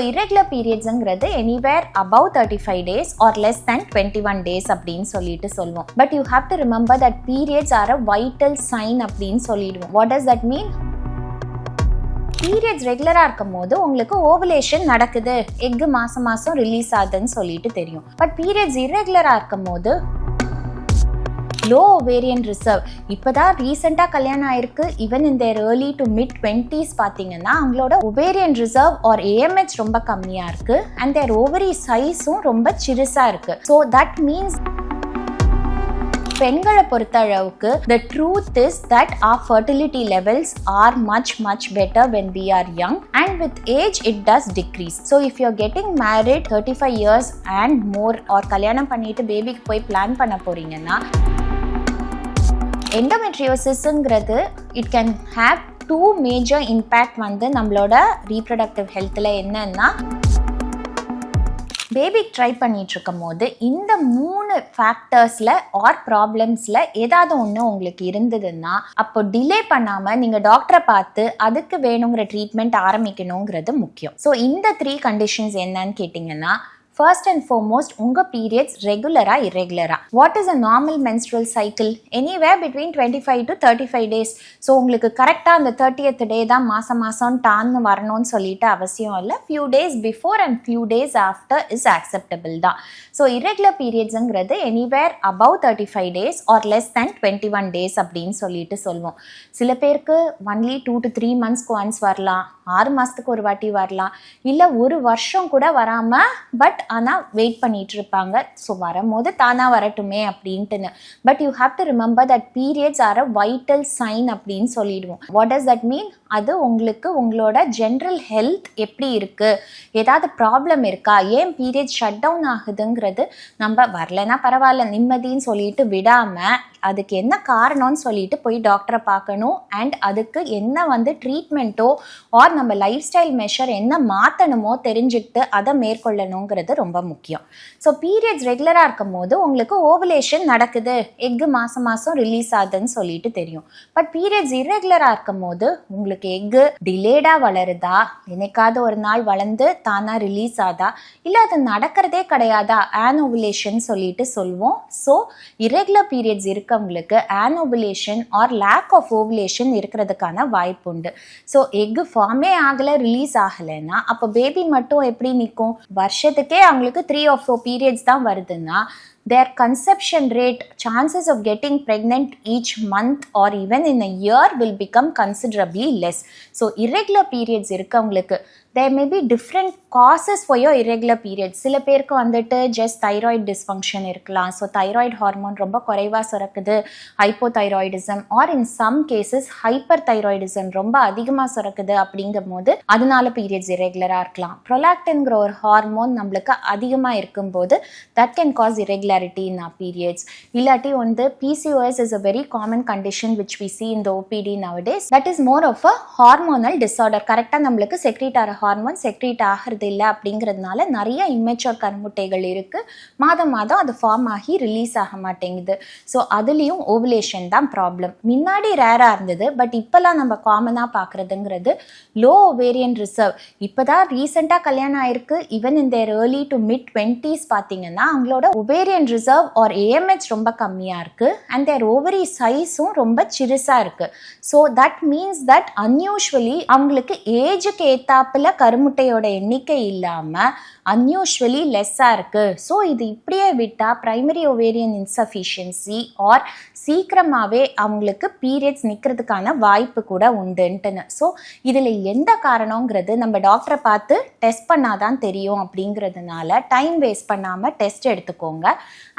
irregular periodsங்கிறது anywhere above 35 days or less than 21 days அப்படின்னு சொல்லிட்டு சொல்லுவோம். But you have to remember that periods are a vital sign அப்படின்னு சொல்லிடுவோம். What does that mean? Periods ரெகுலரா இருக்கும் போது உங்களுக்கு ஓவலேஷன் நடக்குது, எக்கு மாசம் மாசம் ரிலீஸ் ஆகுதுன்னு சொல்லிட்டு தெரியும். பட் பீரியட்ஸ் இரெகுலரா இருக்கும் போது லோ ஓவேரியன் ரிசர்வ், இப்போதான் ரீசெண்டாக கல்யாணம் ஆயிருக்கு, ஈவன் இந்த ஏர்லி டு மிட் 20s பார்த்தீங்கன்னா அவங்களோட ஓவேரியன் ரிசர்வ் ஆர் ஏஎம்ஹெச் ரொம்ப கம்மியாக இருக்கு அண்ட் தேர் ஓவரி சைஸும் ரொம்ப சிறுசாக இருக்கு. ஸோ தட் மீன்ஸ் பெண்களை பொறுத்த அளவுக்கு the truth is that our fertility levels are much better when we are young and with age it does decrease. So if you're getting married 35 years and more or கல்யாணம் பண்ணிட்டு பேபிக்கு போய் plan பண்ண போறீங்கன்னா endometriosisங்கிறது it can have two major impact வந்து நம்மளோட reproductive healthல என்னன்னா baby try பண்ணிட்டு இருக்கும் போது இந்த 3 ஃபேக்டர்ஸ்ல ஆர் ப்ராப்ளம்ஸ்ல ஏதாவது ஒன்று உங்களுக்கு இருந்ததுன்னா அப்போ டிலே பண்ணாம நீங்க டாக்டரை பார்த்து அதுக்கு வேணுங்கிற ட்ரீட்மெண்ட் ஆரம்பிக்கணுங்கிறது முக்கியம். ஸோ இந்த 3 கண்டிஷன்ஸ் என்னன்னு கேட்டிங்கன்னா, ஃபர்ஸ்ட் அண்ட் ஃபார்மோஸ்ட் உங்க பீரியட்ஸ் ரெகுலரா இரெகுலரா. What is a normal menstrual cycle? Anywhere between 25 to 35 days. So உங்களுக்கு கரெக்டாக அந்த 30th டே தான் மாதம் டான்னு வரணும்னு சொல்லிட்டு அவசியம் இல்லை. Few days before and few days after is acceptable தான். ஸோ இரெகுலர் பீரியட்ஸுங்கிறது anywhere above 35 days or less than 21 days அப்படின்னு சொல்லிட்டு சொல்லுவோம். சில பேருக்கு ஒன்லி 2 to 3 monthsக்கு ஒன்ஸ் வரலாம், 6 மாதத்துக்கு ஒரு வாட்டி வரலாம், இல்லை ஒரு வருஷம் கூட வராமல் பட் ஆனால் வெயிட் பண்ணிட்டு இருப்பாங்க. ஸோ வரும்போது தானா வரட்டுமே அப்படின்ட்டுன்னு. But you have to remember that periods are a vital sign அப்படின்னு சொல்லிடுவோம். What does that mean? அது உங்களுக்கு உங்களோட ஜென்ரல் ஹெல்த் எப்படி இருக்கு, ஏதாவது ப்ராப்ளம் இருக்கா, ஏன் பீரியட் ஷட் டவுன் ஆகுதுங்கிறது நம்ம வரலைன்னா பரவாயில்ல நிம்மதின்னு சொல்லிட்டு விடாமல் அதுக்கு என்ன காரணம்னு சொல்லிட்டு போய் டாக்டரை பார்க்கணும். அண்ட் அதுக்கு என்ன வந்து ட்ரீட்மெண்ட்டோ ஆர் நம்ம லைஃப் ஸ்டைல் மெஷர் என்ன மாற்றணுமோ தெரிஞ்சுக்கிட்டு அதை மேற்கொள்ளணுங்கிறது ரொம்ப முக்கியம். ஸோ பீரியட்ஸ் ரெகுலராக இருக்கும் போது உங்களுக்கு ஓவலேஷன் நடக்குது, எக்கு மாதம் மாதம் ரிலீஸ் ஆகுதுன்னு சொல்லிட்டு தெரியும். பட் பீரியட்ஸ் இரெகுலராக இருக்கும் போது உங்களுக்கு எக்கு டிலேடாக வளருதா, என்னைக்காவது ஒரு நாள் வளர்ந்து தானா ரிலீஸ் ஆதா, இல்லை அது நடக்கிறதே கிடையாதா, ஆனோவுலேஷன் சொல்லிட்டு சொல்லுவோம். ஸோ இரெகுலர் பீரியட்ஸ் இருக்கவங்களுக்கு ஆனோவுலேஷன் ஆர் லேக் ஆஃப் ஓவுலேஷன் இருக்கிறதுக்கான வாய்ப்பு உண்டு. ஸோ எக்கு ஃபார்மே ஆகலை, ரிலீஸ் ஆகலைன்னா அப்போ பேபி மட்டும் எப்படி நிற்கும்? வருஷத்துக்கே அவங்களுக்கு 3 or 4 periods தான் வருதுன்னா their conception rate, chances of getting pregnant each month or even in a year will become considerably less. So irregular periods இருக்கவங்களுக்கு there may be different causes for your irregular periods. சில பேருக்கு வந்துட்டு just thyroid dysfunction இருக்கலாம். So thyroid hormone ரொம்ப குறைவாக சுரக்குது, hypothyroidism, or in some cases hyperthyroidism ரொம்ப அதிகமாக சுரக்குது. அப்படிங்கும் போது அதனால பீரியட்ஸ் irregular-ஆக இருக்கலாம். ப்ரொலாக்டின்கிற ஒரு ஹார்மோன் நம்மளுக்கு அதிகமாக இருக்கும்போது that can cause irregularity in our periods. இல்லாட்டி வந்து PCOS is a very common condition which we see in the OPD nowadays. That is more of a hormonal disorder. கரெக்டாக நம்மளுக்கு செக்ரீட் ஆகிற ஹார்மோன் செக்ரீட் ஆகிறது இல்லை அப்படிங்கிறதுனால நிறைய இம்மெச்சூர் கருமுட்டைகள் இருக்கு, மாதம் அது ஃபார்ம் ஆகி ரிலீஸ் ஆக மாட்டேங்குது. ஸோ அதுலேயும் ஓவுலேஷன் தான் ப்ராப்ளம். முன்னாடி ரேராக இருந்தது, பட் இப்போலாம் நம்ம காமனாக பார்க்குறதுங்கிறது லோ ஓவேரியன் ரிசர்வ். இப்போதான் ரீசெண்டாக கல்யாணம் ஆயிருக்கு, ஈவன் இந்த ஏர்லி டு மிட் 20s பார்த்தீங்கன்னா அவங்களோட ஓவேரியன் ரிசர்வ் ஆர் ஏஎம்ஹெச் ரொம்ப கம்மியாக இருக்கு அண்ட் தேர் ஓவரி சைஸும் ரொம்ப சிறுசாக இருக்கு. So that means that unusually அவங்களுக்கு ஏஜுக்கு ஏத்தாப்புல கருமுட்டையோட எண்ணிக்கை இல்லாமல் அன்யூஷுவலி லெஸ்ஸாக இருக்குது. ஸோ இது இப்படியே விட்டால் ப்ரைமரி ஓவேரியன் இன்சஃபிஷியன்சி ஆர் சீக்கிரமாகவே அவங்களுக்கு பீரியட்ஸ் நிற்கிறதுக்கான வாய்ப்பு கூட உண்டுன்ட்டுன்னு. ஸோ இதில் எந்த காரணங்கிறது நம்ம டாக்டரை பார்த்து டெஸ்ட் பண்ணாதான் தெரியும். அப்படிங்கிறதுனால டைம் வேஸ்ட் பண்ணாமல் டெஸ்ட் எடுத்துக்கோங்க.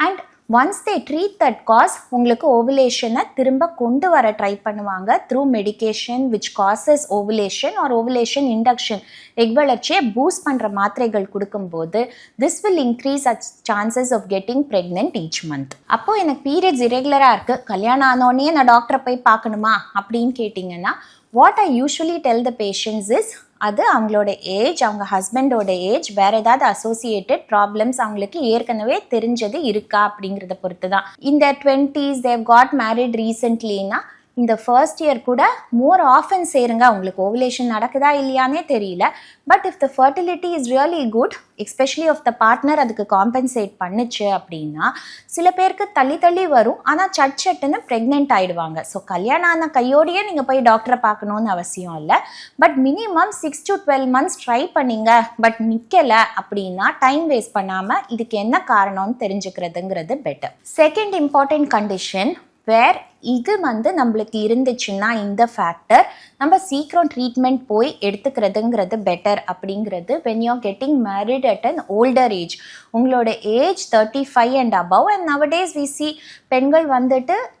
And once they treat that cause உங்களுக்கு ஓவுலேஷனை திரும்ப கொண்டு வர ட்ரை பண்ணுவாங்க through medication which causes ovulation or ovulation induction. Egg வளர்ச்சியை பூஸ்ட் பண்ணுற மாத்திரைகள் கொடுக்கும்போது this will increase chances of getting pregnant each month. அப்போது எனக்கு பீரியட்ஸ் இரெகுலராக இருக்குது, கல்யாணம் ஆனோடனே நான் டாக்டரை போய் பார்க்கணுமா அப்படின்னு கேட்டிங்கன்னா what I usually tell the patients is அது அவங்களோட ஏஜ், அவங்க ஹஸ்பண்டோட ஏஜ், வேற ஏதாவது அசோசியேட்டட் ப்ராப்ளம்ஸ் அவங்களுக்கு ஏற்கனவே தெரிஞ்சது இருக்கா அப்படிங்கிறத பொறுத்து தான். இந்த 20s தேவ் காட் மேரிட் ரீசென்ட்லின்னா இந்த ஃபர்ஸ்ட் இயர் கூட மோர் ஆஃபன் சேருங்க. உங்களுக்கு ஓவுலேஷன் நடக்குதா இல்லையானே தெரியல, but if the fertility is really good, especially of the partner அதுக்கு காம்பன்சேட் பண்ணுச்சு அப்படின்னா, சில பேருக்கு தள்ளி தள்ளி வரும், ஆனால் சட்டுன்னு ப்ரெக்னென்ட் ஆயிடுவாங்க. ஸோ கல்யாணம் ஆன கையோடையே நீங்கள் போய் டாக்டரை பார்க்கணுன்னு அவசியம் இல்லை. But minimum 6 to 12 months try பண்ணிங்க, பட் நிற்கலை அப்படின்னா டைம் வேஸ்ட் பண்ணாமல் இதுக்கு என்ன காரணம்னு தெரிஞ்சுக்கிறதுங்கிறது பெட்டர். செகண்ட் இம்பார்ட்டன்ட் கண்டிஷன் வேர் இது நம்மளுக்கு இருந்துச்சுன்னா இந்த ஃபேக்டர் நம்ம சீக்கிரம் ட்ரீட்மெண்ட் போய் எடுத்துக்கிறதுங்கிறது பெட்டர் அப்படிங்கிறது when you're getting married at an older age. உங்களோட age 35 and above, and nowadays we see பெண்கள்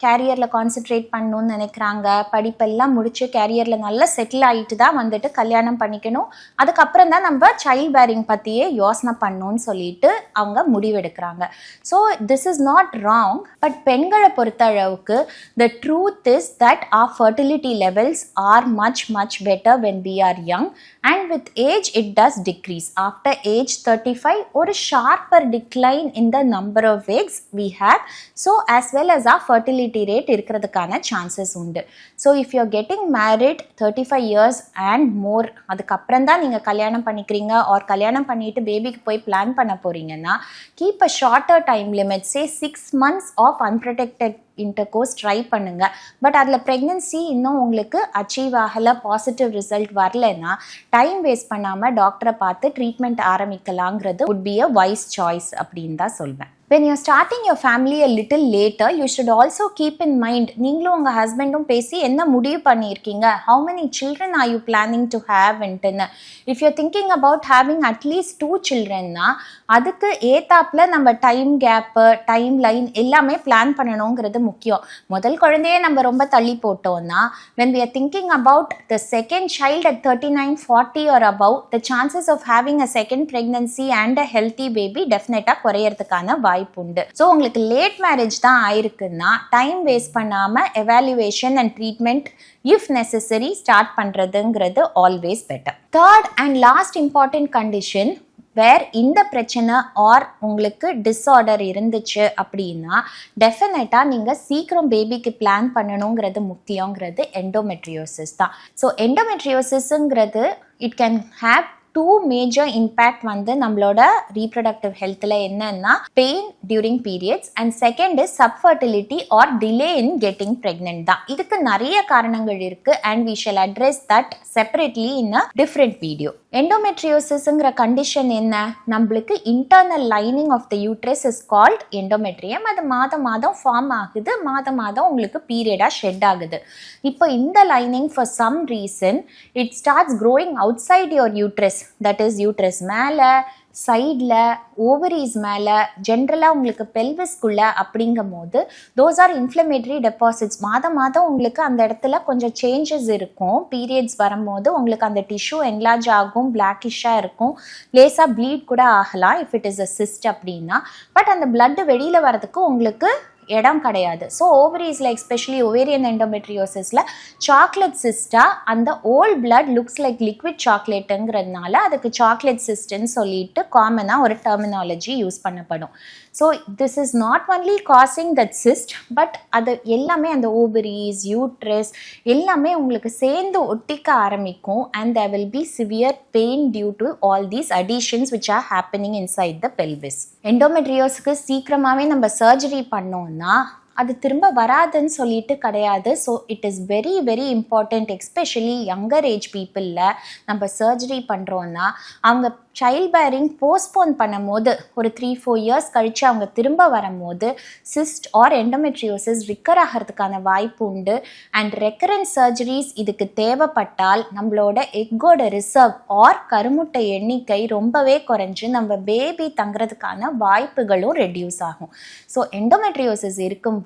கேரியரில் கான்சென்ட்ரேட் பண்ணணும்னு நினைக்கிறாங்க. படிப்பெல்லாம் முடிச்சு கேரியரில் நல்லா செட்டில் ஆகிட்டு தான் கல்யாணம் பண்ணிக்கணும், அதுக்கப்புறம் தான் நம்ம சைல்ட் பேரிங் பற்றியே யோசனை பண்ணணும்னு சொல்லிட்டு அவங்க முடிவெடுக்கிறாங்க. So this is not wrong, but பெண்களை பொறுத்த அளவுக்கு the truth is that our fertility levels are much better when we are young, and with age it does decrease. After age 35 or a sharper decline in the number of eggs we have, so as well as our fertility rate irukradhukana chances undu. So if you are getting married 35 years and more, adukapram da neenga kalyanam panikringa or kalyanam pannittu baby ku poi plan panna poringa na, keep a shorter time limit, say 6 months of unprotected intercourse try பண்ணுங்க. But அதில் pregnancy இன்னும் உங்களுக்கு achieve ஆகலை, positive result வரலைன்னா time waste பண்ணாமல் டாக்டரை பார்த்து treatment ஆரம்பிக்கலாங்கிறது would be a wise choice அப்படின்னு தான் சொல்வேன். When you're starting your family a little later, you should also keep in mind, நீங்களும் உங்கள் ஹஸ்பண்டும் பேசி என்ன முடிவு பண்ணியிருக்கீங்க, how many children are you planning to have and if you're thinking about having at least 2 children னா அதுக்கு ஏத்தாப்புல நம்ம டைம் கேப்பு, டைம் லைன் எல்லாமே பிளான் பண்ணணுங்கிறது முக்கியம். முதல் குழந்தையே நம்ம ரொம்ப தள்ளி போட்டோம்னா, when we are thinking about the second child at 39, 40 or above, the chances of having a second pregnancy and a healthy baby டெஃபினட்டாக குறையறதுக்கான வாய்ப்புண்டு. ஸோ உங்களுக்கு லேட் மேரேஜ் தான் ஆயிருக்குன்னா டைம் வேஸ்ட் பண்ணாமல் evaluation and treatment if necessary start பண்ணுறதுங்கிறது always better. Third and last important condition where இந்த பிரச்சனை R உங்களுக்கு டிஸார்டர் இருந்துச்சு அப்படின்னா டெஃபினட்டாக நீங்கள் சீக்கிரம் பேபிக்கு பிளான் பண்ணணுங்கிறது முக்கியங்கிறது எண்டோமெட்ரியோசிஸ் தான். ஸோ எண்டோமெட்ரியோசிஸ்ங்கிறது it can have 2 major impact நம்மளோட ரீப்ரடக்டிவ் ஹெல்த்தில் என்னன்னா pain during periods and second is subfertility or delay in getting pregnant தான். இதுக்கு நிறைய காரணங்கள் இருக்கு and we shall address that separately in a different video. எண்டோமெட்ரியோசிஸ்ங்கிற கண்டிஷன் என்ன, நம்மளுக்கு internal lining of the uterus is called endometrium. அது மாதம் ஃபார்ம் ஆகுது, மாதம் உங்களுக்கு பீரியடாக ஷெட் ஆகுது. இப்போ இந்த lining for some reason it starts growing outside your uterus, that is uterus மேலே, சைடில், ஓவரிஸ் மேலே, ஜென்ரலாக உங்களுக்கு பெல்விஸ்குள்ள அப்படிங்கும் போது தோஸ் ஆர் இன்ஃப்ளமேட்டரி டெபாசிட்ஸ். மாதம் உங்களுக்கு அந்த இடத்துல கொஞ்சம் சேஞ்சஸ் இருக்கும். பீரியட்ஸ் வரும்போது உங்களுக்கு அந்த டிஷ்யூ என்லார்ஜ் ஆகும், பிளாக்கிஷாக இருக்கும், லேசாக ப்ளீட் கூட ஆகலாம் if it is a cyst அப்படின்னா. பட் அந்த பிளட் வெளியில் வரதுக்கு உங்களுக்கு இடம் கிடையாது. ஸோ ஓவரீஸில் எஸ்பெஷலி ஒவேரியன் எண்டோமெட்ரியோசிஸில் சாக்லேட் சிஸ்டாக அந்த old blood looks like liquid சாக்லேட்டுங்கிறதுனால அதுக்கு சாக்லேட் சிஸ்ட்ன்னு சொல்லிட்டு காமனாக ஒரு டெர்மினாலஜி யூஸ் பண்ணப்படும். So this is not only causing that cyst, but அது எல்லாமே அந்த ஓவரீஸ், யூட்ரஸ் எல்லாமே உங்களுக்கு சேர்ந்து ஒட்டிக்க ஆரம்பிக்கும் and there will be severe pain due to all these adhesions which are happening inside the pelvis. எண்டோமெட்ரியோஸ்க்கு சீக்கிரமாகவே நம்ம சர்ஜரி பண்ணோம்னா அது திரும்ப வராதுன்னு சொல்லிட்டு கிடையாது. So it is very very important, especially younger age பீப்புளில் நம்ம சர்ஜரி பண்ணுறோன்னா அவங்க சைல்ட் பேரிங் போஸ்ட்போன் பண்ணும்போது ஒரு 3-4 இயர்ஸ் கழித்து அவங்க திரும்ப வரும்போது சிஸ்ட் ஆர் எண்டோமெட்ரியோசிஸ் ரிக்கர் ஆகிறதுக்கான வாய்ப்பு உண்டு. அண்ட் ரெக்கரண்ட் சர்ஜரிஸ் இதுக்கு தேவைப்பட்டால் நம்மளோட எக்கோட ரிசர்வ் ஆர் கருமுட்டை எண்ணிக்கை ரொம்பவே குறைஞ்சு நம்ம பேபி தங்குறதுக்கான வாய்ப்புகளும் ரெடியூஸ் ஆகும். ஸோ எண்டோமெட்ரியோசிஸ் இருக்கும்போது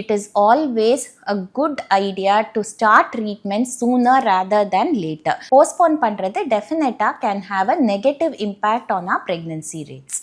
it is always a good idea to start treatment sooner rather than later. Postpone பண்றது definitely can have a negative impact on our pregnancy rates.